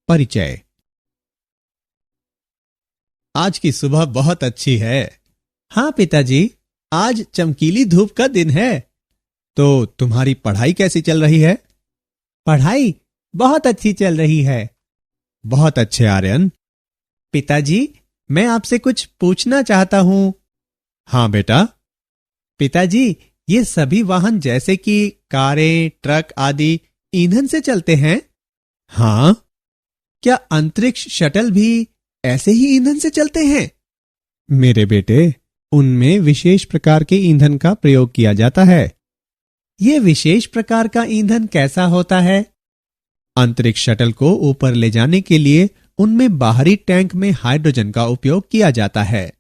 परिचय। आज की सुबह बहुत अच्छी है। हाँ पिताजी, आज चमकीली धूप का दिन है। तो तुम्हारी पढ़ाई कैसी चल रही है? पढ़ाई बहुत अच्छी चल रही है। बहुत अच्छे आर्यन। पिताजी, मैं आपसे कुछ पूछना चाहता हूं। हाँ बेटा। पिताजी, ये सभी वाहन जैसे कि कारें, ट्रक आदि ईंधन से चलते हैं? हाँ। क्या अंतरिक्ष शटल भी ऐसे ही ईंधन से चलते हैं? मेरे बेटे, उनमें विशेष प्रकार के ईंधन का प्रयोग किया जाता है। यह विशेष प्रकार का ईंधन कैसा होता है? अंतरिक्ष शटल को ऊपर ले जाने के लिए उनमें बाहरी टैंक में हाइड्रोजन का उपयोग किया जाता है।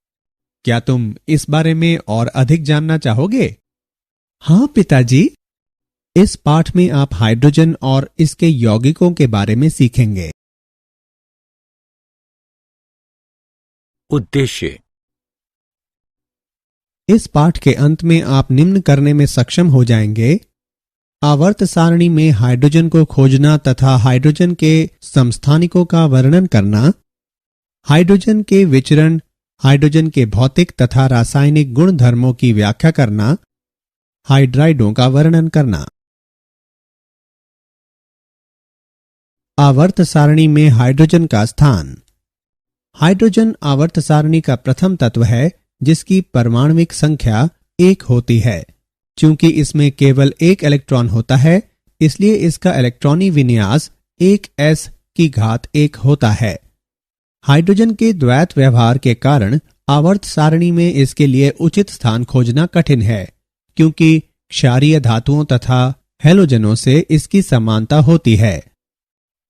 क्या तुम इस बारे में और अधिक जानना चाहोगे? हाँ पिताजी। इस पाठ में आप हाइड्रोजन और इसके यौगिकों के बारे में सीखेंगे। उद्देश्य। इस पाठ के अंत में आप निम्न करने में सक्षम हो जाएंगे: आवर्त सारणी में हाइड्रोजन को खोजना तथा हाइड्रोजन के समस्थानिकों का वर्णन करना, हाइड्रोजन के विचरण, हाइड्रोजन के भौतिक तथा रासायनिक गुण धर्मों की व्याख्या करना, हाइड्राइडों का वर्णन करना। आवर्त सारणी में हाइड्रोजन का स्थान। हाइड्रोजन आवर्त सारणी का प्रथम तत्व है जिसकी परमाणुविक संख्या 1 होती है। चूंकि इसमें केवल एक इलेक्ट्रॉन होता है, इसलिए इसका इलेक्ट्रॉनी विन्यास 1s⁻1 होता है। हाइड्रोजन के द्वैत व्यवहार के कारण आवर्त सारणी में इसके लिए उचित स्थान खोजना कठिन है, क्योंकि क्षारीय धातुओं तथा हैलोजनों से इसकी समानता होती है।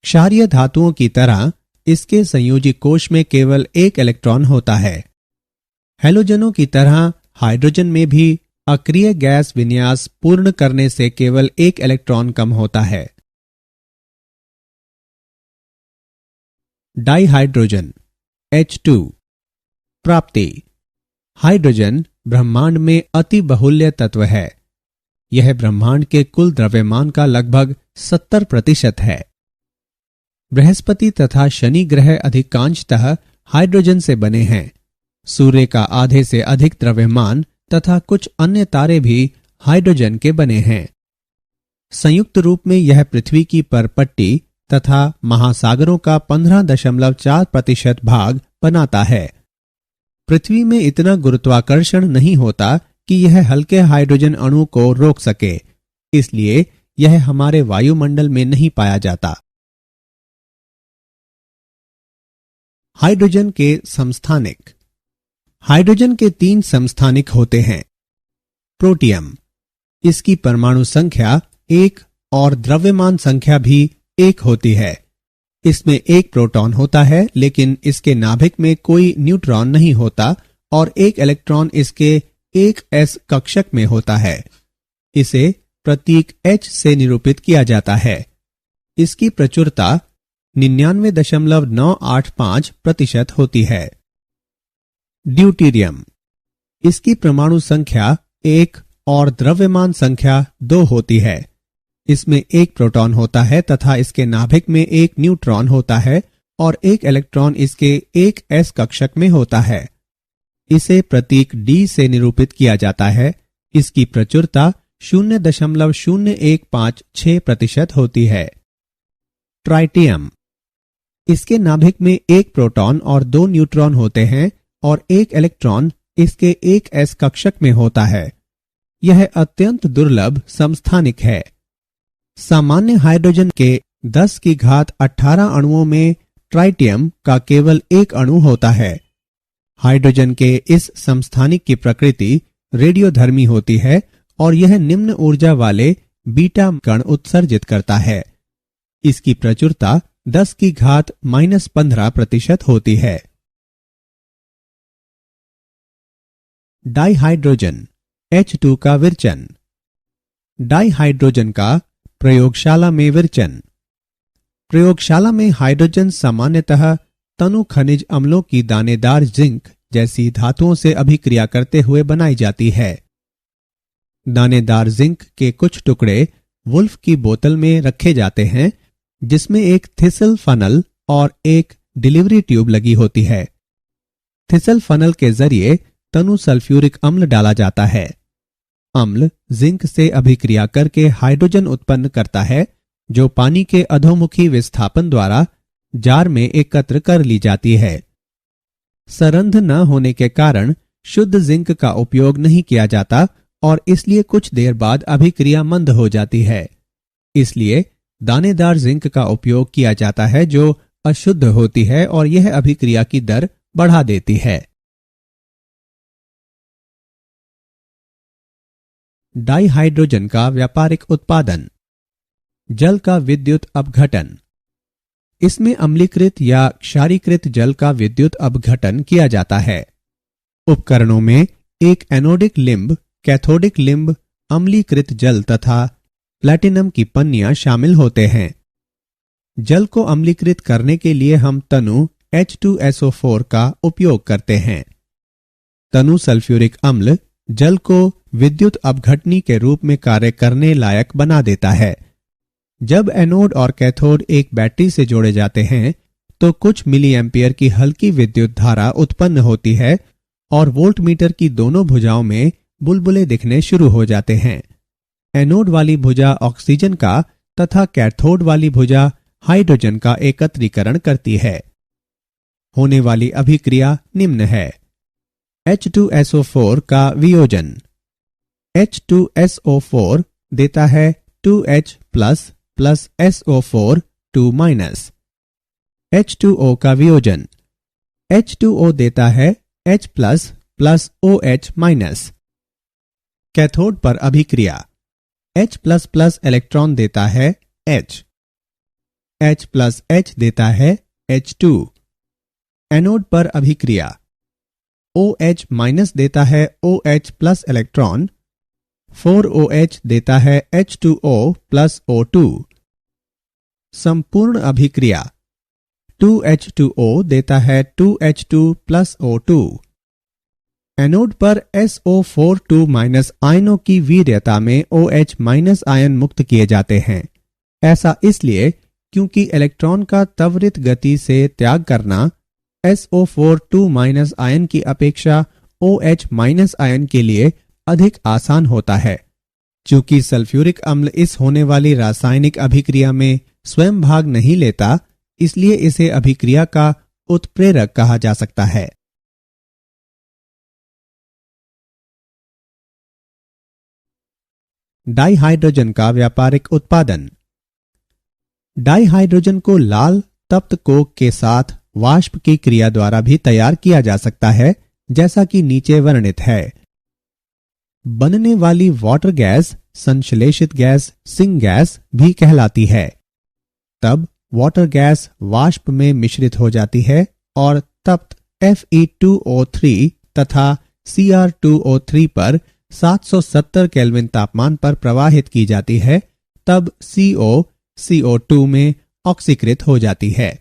क्षारीय धातुओं की तरह इसके संयोजी कोश में केवल एक इलेक्ट्रॉन होता है। हैलोजनों की तरह हाइड्रोजन में भी अक्रिय गैस विन्यास पूर्ण करने से केवल एक इलेक्ट्रॉन कम होता है। डाइहाइड्रोजन H2 प्राप्ति। हाइड्रोजन ब्रह्मांड में अति बहुल्य तत्व है। यह ब्रह्मांड के कुल द्रव्यमान का लगभग 70% है। बृहस्पति तथा शनि ग्रह अधिकांशतः हाइड्रोजन से बने हैं। सूर्य का आधे से अधिक द्रव्यमान तथा कुछ अन्य तारे भी हाइड्रोजन के बने हैं। संयुक्त रूप में यह पृथ्वी की परपट्टी तथा महासागरों का 15.4% भाग बनाता है। पृथ्वी में इतना गुरुत्वाकर्षण नहीं होता कि यह हल्के हाइड्रोजन अणु को रोक सके, इसलिए यह हमारे वायुमंडल में नहीं पाया जाता। हाइड्रोजन के समस्थानिक। हाइड्रोजन के 3 समस्थानिक होते हैं। प्रोटियम, इसकी परमाणु संख्या 1 और द्रव्यमान संख्या भी 1 होती है। इसमें एक प्रोटॉन होता है, लेकिन इसके नाभिक में कोई न्यूट्रॉन नहीं होता और एक इलेक्ट्रॉन इसके 1s कक्षक में होता है। इसे प्रतीक H से निरूपित किया जाता है। इसकी प्रचुरता 99.985% होती है। ड्यूटेरियम, इसकी परमाणु संख्या 1 और द्रव्यमान संख्या 2 होती है। इसमें एक प्रोटॉन होता है तथा इसके नाभिक में एक न्यूट्रॉन होता है और एक इलेक्ट्रॉन इसके 1s कक्षक में होता है। इसे प्रतीक D से निरूपित किया जाता है। इसकी प्रचुरता 0.0156% होती है। ट्राइटियम, इसके नाभिक में एक प्रोटॉन और 2 न्यूट्रॉन होते हैं और एक इलेक्ट्रॉन इसके 1s कक्षक में होता है। यह अत्यंत दुर्लभ समस्थानिक है। सामान्य हाइड्रोजन के 10⁻18 अणुओं में ट्राइटियम का केवल एक अणु होता है। हाइड्रोजन के इस समस्थानिक की प्रकृति रेडियोधर्मी होती है और यह निम्न ऊर्जा वाले बीटा कण उत्सर्जित करता है। इसकी प्रचुरता 10⁻⁻15% होती है। डाइहाइड्रोजन H2 का विरचन। डाइहाइड्रोजन का प्रयोगशाला में विरचन। प्रयोगशाला में हाइड्रोजन सामान्यतः तनु खनिज अम्लों की दानेदार जिंक जैसी धातुओं से अभिक्रिया करते हुए बनाई जाती है। दानेदार जिंक के कुछ टुकड़े वुल्फ की बोतल में रखे जाते हैं, जिसमें एक थिसल फनल और एक डिलीवरी ट्यूब लगी होती है। थिसल फनल के जरिए तनु सल्फ्यूरिक अम्ल डाला जाता है। अम्ल जिंक से अभिक्रिया करके हाइड्रोजन उत्पन्न करता है, जो पानी के अधोमुखी विस्थापन द्वारा जार में एकत्र कर ली जाती है। सरंध्र न होने के कारण शुद्ध जिंक का उपयोग नहीं किया जाता और इसलिए कुछ देर बाद अभिक्रिया मंद हो जाती है। इसलिए दानेदार जिंक का उपयोग किया जाता है, जो अशुद्ध होती है और यह अभिक्रिया की दर बढ़ा देती है। डाइहाइड्रोजन का व्यापारिक उत्पादन। जल का विद्युत अपघटन। इसमें अम्लीकृत या क्षारीकृत जल का विद्युत अपघटन किया जाता है। उपकरणों में एक एनोडिक लिंब, कैथोडिक लिंब, अम्लीकृत जल तथा प्लैटिनम की पन्नियां शामिल होते हैं। जल को अम्लीकृत करने के लिए हम तनु H2SO4 का उपयोग करते हैं। तनु सल्फ्यूरिक अम्ल जल को विद्युत अपघटनी के रूप में कार्य करने लायक बना देता है। जब एनोड और कैथोड एक बैटरी से जोड़े जाते हैं तो कुछ मिली एम्पियर की हल्की विद्युत धारा उत्पन्न होती है और वोल्टमीटर की दोनों भुजाओं में बुलबुले दिखने शुरू हो जाते हैं। एनोड वाली भुजा ऑक्सीजन का तथा कैथोड वाली भुजा हाइड्रोजन का एकत्रीकरण करती है। होने वाली अभिक्रिया निम्न है। H2SO4 का वियोजन। H2SO4 देता है 2H plus plus SO4 2 H2O का वियोजन। H2O देता है H plus plus OH minus. Cathode पर अभिक्रिया। H प्लस प्लस इलेक्ट्रॉन देता है H। H प्लस H देता है H2। एनोड पर अभिक्रिया। OH माइनस देता है OH प्लस इलेक्ट्रॉन। 4OH देता है H2O प्लस O2। संपूर्ण अभिक्रिया। 2H2O देता है 2H2 प्लस O2। एनोड पर SO42 माइनस आयनों की वीर्यता में OH माइनस आयन मुक्त किए जाते हैं। ऐसा इसलिए क्योंकि इलेक्ट्रॉन का त्वरित गति से त्याग करना SO42 माइनस आयन की अपेक्षा OH माइनस आयन के लिए अधिक आसान होता है। चूंकि सल्फ्यूरिक अम्ल इस होने वाली रासायनिक अभिक्रिया में स्वयं भाग नहीं लेता, इसलिए इसे अभिक्रिया का उत्प्रेरक कहा जा सकता है। डाइहाइड्रोजन का व्यापारिक उत्पादन। डाइहाइड्रोजन को लाल तप्त कोक के साथ वाष्प की क्रिया द्वारा भी तैयार किया जा सकता है, जैसा कि नीचे वर्णित है। बनने वाली वाटर गैस संश्लेषित गैस सिंगैस भी कहलाती है। तब वाटर गैस वाष्प में मिश्रित हो जाती है और तप्त Fe2O3 तथा Cr2O3 पर 770 केल्विन तापमान पर प्रवाहित की जाती है। तब CO2 में ऑक्सीकृत हो जाती है।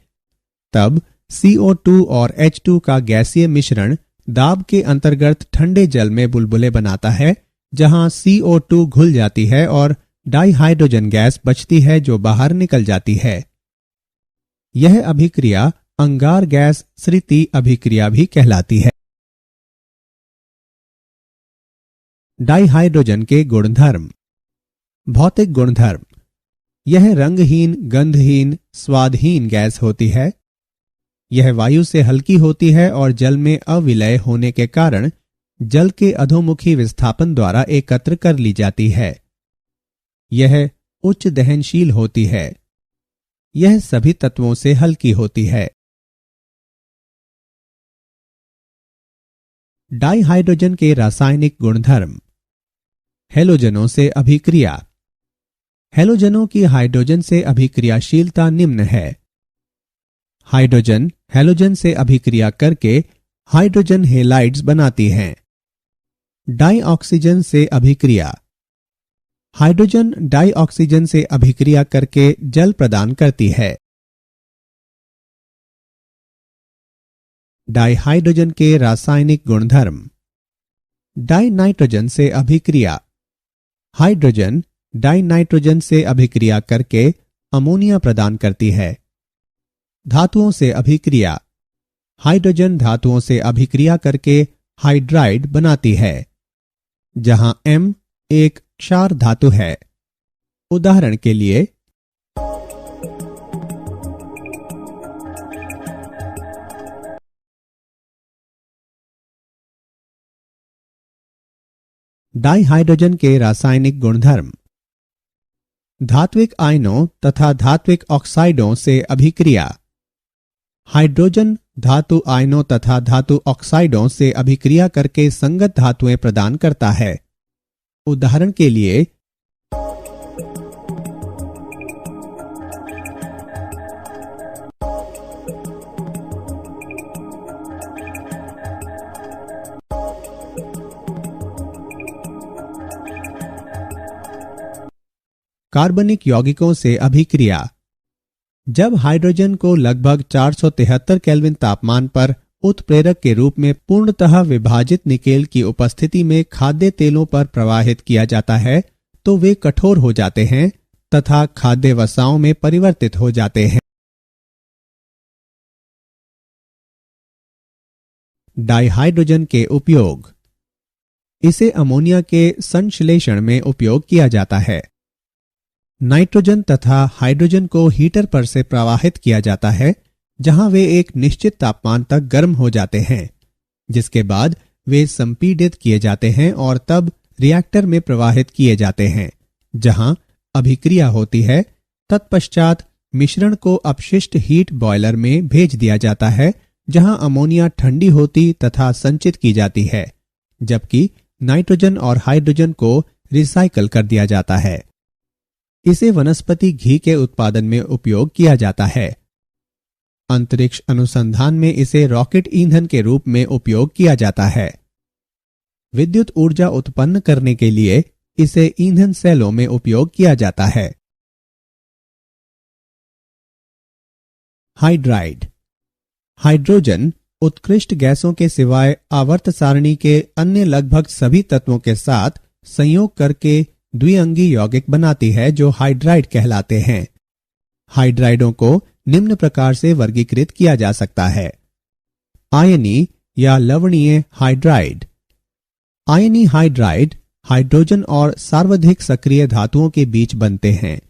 तब CO2 और H2 का गैसीय मिश्रण दाब के अंतर्गत ठंडे जल में बुलबुले बनाता है, जहां CO2 घुल जाती है और डाइहाइड्रोजन गैस बचती है जो बाहर निकल जाती है। यह अभिक्रिया अंगार गैस स्थिति अभिक्रिया भी कहलाती है। डाइहाइड्रोजन के गुणधर्म। भौतिक गुणधर्म। यह रंगहीन, गंधहीन, स्वादहीन गैस होती है। यह वायु से हल्की होती है और जल में अविलय होने के कारण जल के अधोमुखी विस्थापन द्वारा एकत्र कर ली जाती है। यह उच्च दहनशील होती है। यह सभी तत्वों से हल्की होती है। डाइहाइड्रोजन के रासायनिक गुणधर्म। हैलोजनों से अभिक्रिया। हैलोजनों की हाइड्रोजन से अभिक्रियाशीलता निम्न है। हाइड्रोजन हैलोजन से अभिक्रिया करके हाइड्रोजन हेलाइड्स बनाती हैं। डाइऑक्सीजन से अभिक्रिया। हाइड्रोजन डाइऑक्सीजन से अभिक्रिया करके जल प्रदान करती है। डाइहाइड्रोजन के रासायनिक गुणधर्म। डाइनाइट्रोजन से अभिक्रिया। हाइड्रोजन डाइनाइट्रोजन से अभिक्रिया करके अमोनिया प्रदान करती है। धातुओं से अभिक्रिया। हाइड्रोजन धातुओं से अभिक्रिया करके हाइड्राइड बनाती है, जहां M एक क्षार धातु है। उदाहरण के लिए डाइहाइड्रोजन के रासायनिक गुणधर्म। धात्विक आयनों तथा धात्विक ऑक्साइडों से अभिक्रिया। हाइड्रोजन धातु आयनों तथा धातु ऑक्साइडों से अभिक्रिया करके संगत धातुएं प्रदान करता है। उदाहरण के लिए कार्बनिक यौगिकों से अभिक्रिया। जब हाइड्रोजन को लगभग 473 केल्विन तापमान पर उत्प्रेरक के रूप में पूर्णतः विभाजित निकेल की उपस्थिति में खाद्य तेलों पर प्रवाहित किया जाता है तो वे कठोर हो जाते हैं तथा खाद्य वसाओं में परिवर्तित हो जाते हैं। डाइहाइड्रोजन के उपयोग। इसे अमोनिया के संश्लेषण में उपयोग किया जाता है। नाइट्रोजन तथा हाइड्रोजन को हीटर पर से प्रवाहित किया जाता है, जहां वे एक निश्चित तापमान तक गर्म हो जाते हैं, जिसके बाद वे संपीडित किए जाते हैं और तब रिएक्टर में प्रवाहित किए जाते हैं, जहां अभिक्रिया होती है। तत्पश्चात मिश्रण को अपशिष्ट हीट बॉयलर में भेज दिया जाता है, जहां अमोनिया ठंडी होती तथा संचित की जाती है, जबकि नाइट्रोजन और हाइड्रोजन को रिसाइकल कर दिया जाता है। इसे वनस्पति घी के उत्पादन में उपयोग किया जाता है। अंतरिक्ष अनुसंधान में इसे रॉकेट ईंधन के रूप में उपयोग किया जाता है। विद्युत ऊर्जा उत्पन्न करने के लिए इसे ईंधन सेलों में उपयोग किया जाता है। हाइड्राइड। हाइड्रोजन उत्कृष्ट गैसों के सिवाय आवर्त सारणी के अन्य लगभग सभी तत्वों के साथ संयोग करके द्विअंगी यौगिक बनाती है, जो हाइड्राइड कहलाते हैं। हाइड्राइडों को निम्न प्रकार से वर्गीकृत किया जा सकता है। आयनी या लवणीय हाइड्राइड। आयनी हाइड्राइड हाइड्रोजन और सर्वाधिक सक्रिय धातुओं के बीच बनते हैं,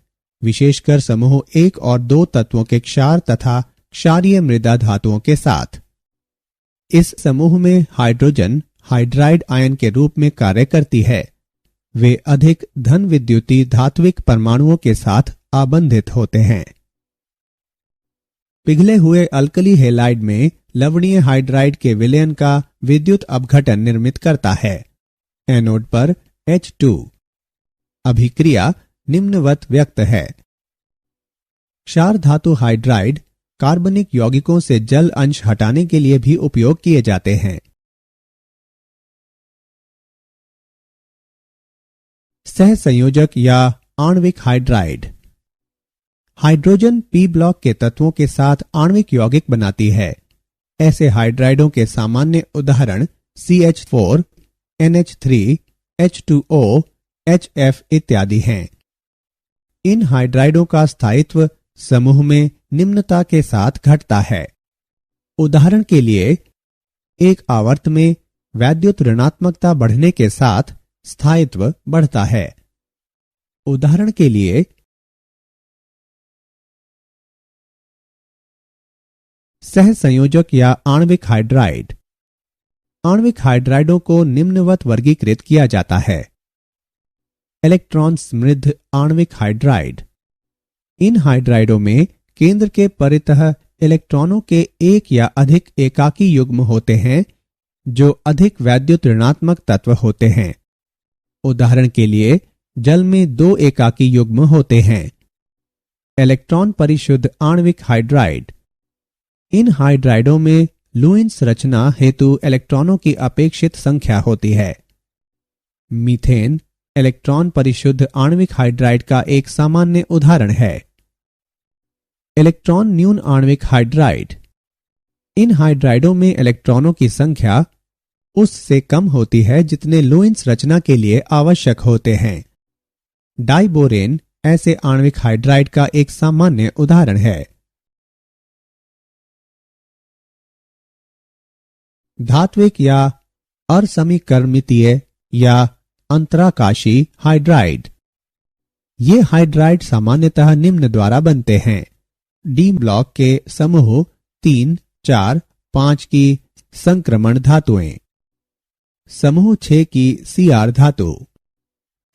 विशेषकर समूह 1 और 2 तत्वों के क्षार तथा क्षारीय मृदा धातुओं के साथ। इस समूह में हाइड्रोजन हाइड्राइड आयन के रूप में कार्य करती है। वे अधिक धन विद्युतीय धात्विक परमाणुओं के साथ आबंधित होते हैं। पिघले हुए अल्कली हैलाइड में लवणीय हाइड्राइड के विलयन का विद्युत अपघटन निर्मित करता है। एनोड पर H2। अभिक्रिया निम्नवत व्यक्त है। क्षार धातु हाइड्राइड कार्बनिक यौगिकों से जल अंश हटाने के लिए भी उपयोग किए जाते हैं। सहसंयोजक या आणविक हाइड्राइड। हाइड्रोजन P ब्लॉक के तत्वों के साथ आणविक यौगिक बनाती है। ऐसे हाइड्राइडों के सामान्य उदाहरण CH4, NH3, H2O, HF इत्यादि हैं। इन हाइड्राइडों का स्थायित्व समूह में निम्नता के साथ घटता है। उदाहरण के लिए एक आवर्त में वैद्युत ऋणात्मकता बढ़ने के साथ स्थायित्व बढ़ता है। उदाहरण के लिए सहसंयोजक या आणविक हाइड्राइड। आणविक हाइड्राइडों को निम्नवत वर्गीकृत किया जाता है। इलेक्ट्रॉन समृद्ध आणविक हाइड्राइड। इन हाइड्राइडों में केंद्र के परितः इलेक्ट्रॉनों के एक या अधिक एकाकी युग्म होते हैं, जो अधिक वैद्युत ऋणात्मक तत्व होते हैं। उदाहरण के लिए जल में 2 एकाकी युग्म होते हैं। इलेक्ट्रॉन परिशुद्ध आणविक हाइड्राइड। इन हाइड्राइडों में लुईस रचना हेतु इलेक्ट्रॉनों की अपेक्षित संख्या होती है। मीथेन इलेक्ट्रॉन परिशुद्ध आणविक हाइड्राइड का एक सामान्य उदाहरण है। इलेक्ट्रॉन न्यून आणविक हाइड्राइड। इन हाइड्राइडों में इलेक्ट्रॉनों की संख्या उससे कम होती है जितने लुईस रचना के लिए आवश्यक होते हैं। डाइबोरेन ऐसे आणविक हाइड्राइड का एक सामान्य उदाहरण है। धात्विक या असमीकरणितीय या अंतराकाशी हाइड्राइड। ये हाइड्राइड सामान्यतः निम्न द्वारा बनते हैं: डी ब्लॉक के समूह 3, 4, 5 की संक्रमण धातुएं, समूह 6 की सीआर धातु,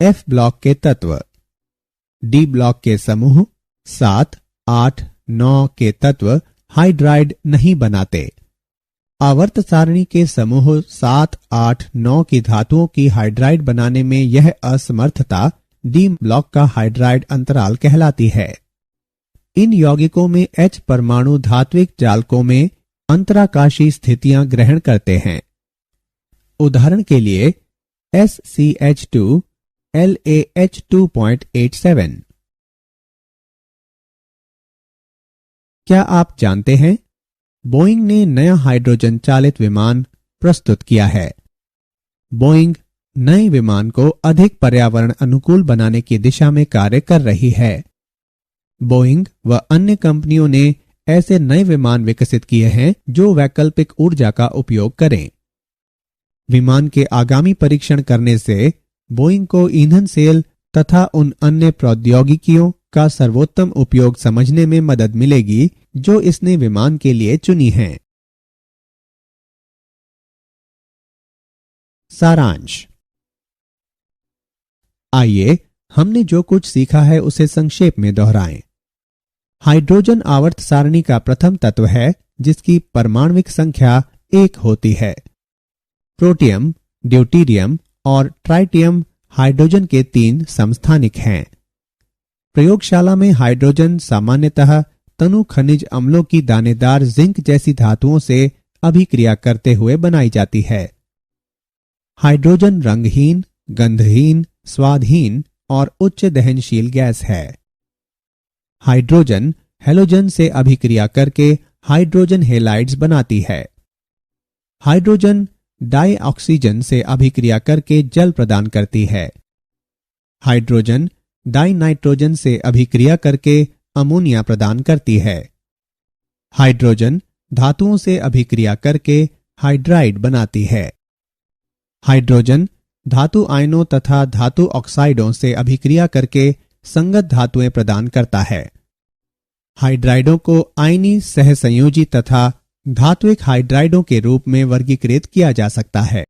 एफ ब्लॉक के तत्व, डी ब्लॉक के समूह 7, 8, 9 के तत्व हाइड्राइड नहीं बनाते। आवर्त सारणी के समूह 7, 8, 9 की धातुओं की हाइड्राइड बनाने में यह असमर्थता डी ब्लॉक का हाइड्राइड अंतराल कहलाती है। इन यौगिकों में H परमाणु धात्विक जालकों में अंतराकाशी स्थितियां ग्रहण करते हैं। उदाहरण के लिए SCH2 LaH2.87। क्या आप जानते हैं बोइंग ने नया हाइड्रोजन चालित विमान प्रस्तुत किया है। बोइंग नए विमान को अधिक पर्यावरण अनुकूल बनाने की दिशा में कार्य कर रही है। बोइंग व अन्य कंपनियों ने ऐसे नए विमान विकसित किए हैं जो वैकल्पिक ऊर्जा का उपयोग करें। विमान के आगामी परीक्षण करने से बोइंग को ईंधन सेल तथा उन अन्य प्रौद्योगिकियों का सर्वोत्तम उपयोग समझने में मदद मिलेगी जो इसने विमान के लिए चुनी हैं। सारांश। आइए हमने जो कुछ सीखा है उसे संक्षेप में दोहराएं। हाइड्रोजन आवर्त सारणी का प्रथम तत्व है जिसकी परमाणुक संख्या 1 होती है। प्रोटियम, ड्यूटीरियम और ट्राइटियम हाइड्रोजन के 3 समस्थानिक हैं। प्रयोगशाला में हाइड्रोजन सामान्यतः तनु खनिज अम्लों की दानेदार जिंक जैसी धातुओं से अभिक्रिया करते हुए बनाई जाती है। हाइड्रोजन रंगहीन, गंधहीन, स्वादहीन और उच्च दहनशील गैस है। हाइड्रोजन हेलोजन से अभिक्रिया करके हाइड्रोजन हेलाइड्स बनाती है। हाइड्रोजन डाई ऑक्सीजन से अभिक्रिया करके जल प्रदान करती है। हाइड्रोजन डाई नाइट्रोजन से अभिक्रिया करके अमोनिया प्रदान करती है। हाइड्रोजन धातुओं से अभिक्रिया करके हाइड्राइड बनाती है। हाइड्रोजन धातु आयनों तथा धातु ऑक्साइडों से अभिक्रिया करके संगत धातुएं प्रदान करता है। हाइड्राइडों को आयनी सहसंयोजी तथा धात्विक हाइड्राइडों के रूप में वर्गीकृत किया जा सकता है।